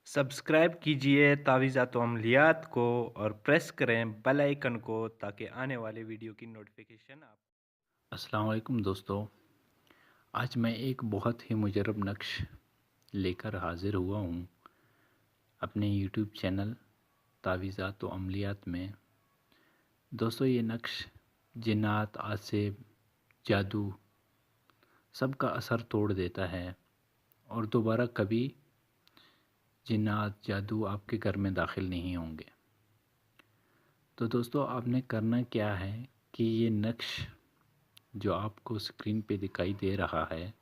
Subscribe कीजिए तावीज़ात व अमलियात को और प्रेस करें बेल आइकन को ताकि आने वाले वीडियो की नोटिफिकेशन आप। अस्सलाम वालेकुम दोस्तों। आज मैं एक बहुत ही मुजरब नक्श लेकर हाज़िर हुआ हूँ अपने यूट्यूब चैनल तावीज़ात व अमलियात में। दोस्तों, ये नक्श जिन्नात, आसिब, जादू सबका असर तोड़ देता है और दोबारा कभी जिन्नात, जादू आपके घर में दाखिल नहीं होंगे। तो दोस्तों, आपने करना क्या है कि ये नक्श जो आपको स्क्रीन पे दिखाई दे रहा है,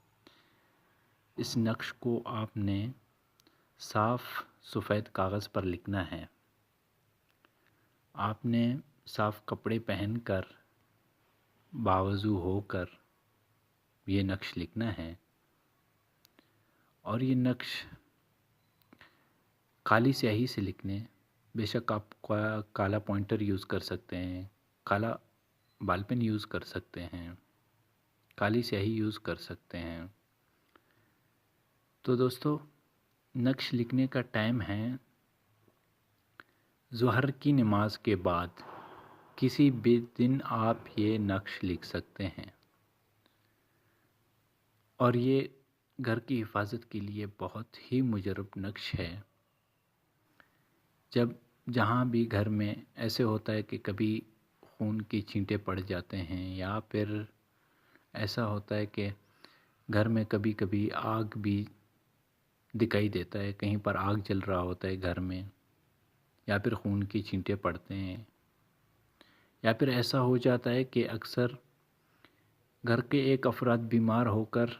इस नक्श को आपने साफ़ सफ़ेद कागज़ पर लिखना है। आपने साफ़ कपड़े पहनकर बावज़ू होकर ये नक्श लिखना है और ये नक्श काली स्याही से लिखने। बेशक आप काला पॉइंटर यूज़ कर सकते हैं, काला बॉल पेन यूज़ कर सकते हैं, काली स्याही यूज़ कर सकते हैं। तो दोस्तों, नक्श लिखने का टाइम है ज़ोहर की नमाज के बाद। किसी भी दिन आप ये नक्श लिख सकते हैं और ये घर की हिफाजत के लिए बहुत ही मुजरब नक्श है। जब जहाँ भी घर में ऐसे होता है कि कभी खून की छींटे पड़ जाते हैं या फिर ऐसा होता है कि घर में कभी कभी आग भी दिखाई देता है, कहीं पर आग जल रहा होता है घर में, या फिर खून की छींटे पड़ते हैं, या फिर ऐसा हो जाता है कि अक्सर घर के एक अफराद बीमार होकर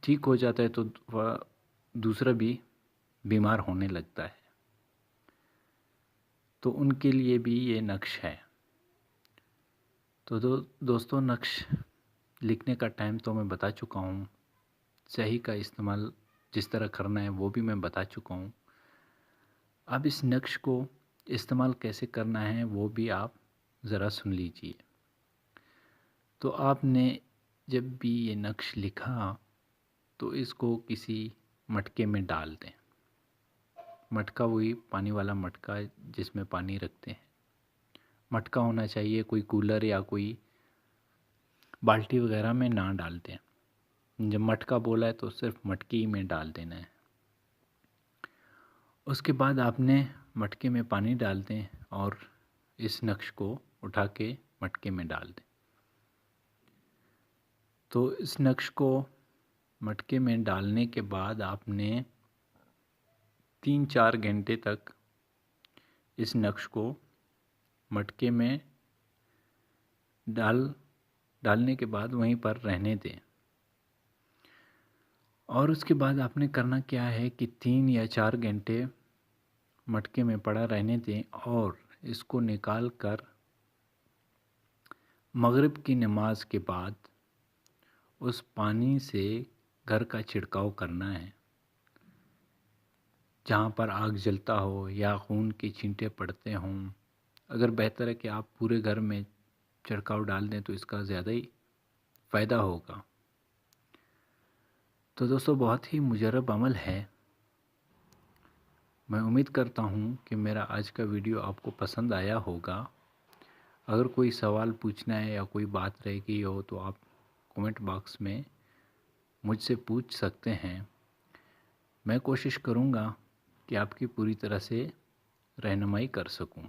ठीक हो जाता है तो वह दूसरा भी बीमार होने लगता है। तो उनके लिए भी ये नक्श है। तो दोस्तों, नक्श लिखने का टाइम तो मैं बता चुका हूँ, स्याही का इस्तेमाल जिस तरह करना है वो भी मैं बता चुका हूँ। अब इस नक्श को इस्तेमाल कैसे करना है वो भी आप ज़रा सुन लीजिए। तो आपने जब भी ये नक्श लिखा तो इसको किसी मटके में डाल दें। मटका वही पानी वाला मटका जिसमें पानी रखते हैं। मटका होना चाहिए, कोई कूलर या कोई बाल्टी वगैरह में ना डाल दें। जब मटका बोला है तो सिर्फ मटके ही में डाल देना है। उसके बाद आपने मटके में पानी डाल दें और इस नक्श को उठा के मटके में डाल दें। तो इस नक्श को मटके में डालने के बाद आपने 3-4 घंटे तक इस नक्श को मटके में डालने के बाद वहीं पर रहने दें। और उसके बाद आपने करना क्या है कि 3 या 4 घंटे मटके में पड़ा रहने दें और इसको निकाल कर मगरिब की नमाज के बाद उस पानी से घर का छिड़काव करना है। जहाँ पर आग जलता हो या खून की छींटे पड़ते हों, अगर बेहतर है कि आप पूरे घर में छिड़काव डाल दें तो इसका ज़्यादा ही फ़ायदा होगा। तो दोस्तों, बहुत ही मुजरब अमल है। मैं उम्मीद करता हूँ कि मेरा आज का वीडियो आपको पसंद आया होगा। अगर कोई सवाल पूछना है या कोई बात रह गई हो तो आप कमेंट बॉक्स में मुझसे पूछ सकते हैं। मैं कोशिश करूँगा कि आपकी पूरी तरह से रहनुमाई कर सकूँ।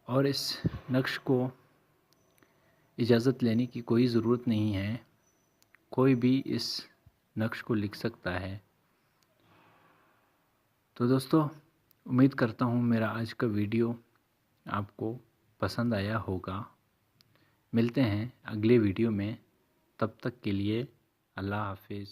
और इस नक्श को इजाज़त लेने की कोई ज़रूरत नहीं है, कोई भी इस नक्श को लिख सकता है। तो दोस्तों, उम्मीद करता हूँ मेरा आज का वीडियो आपको पसंद आया होगा। मिलते हैं अगले वीडियो में, तब तक के लिए अल्लाह हाफ़िज़।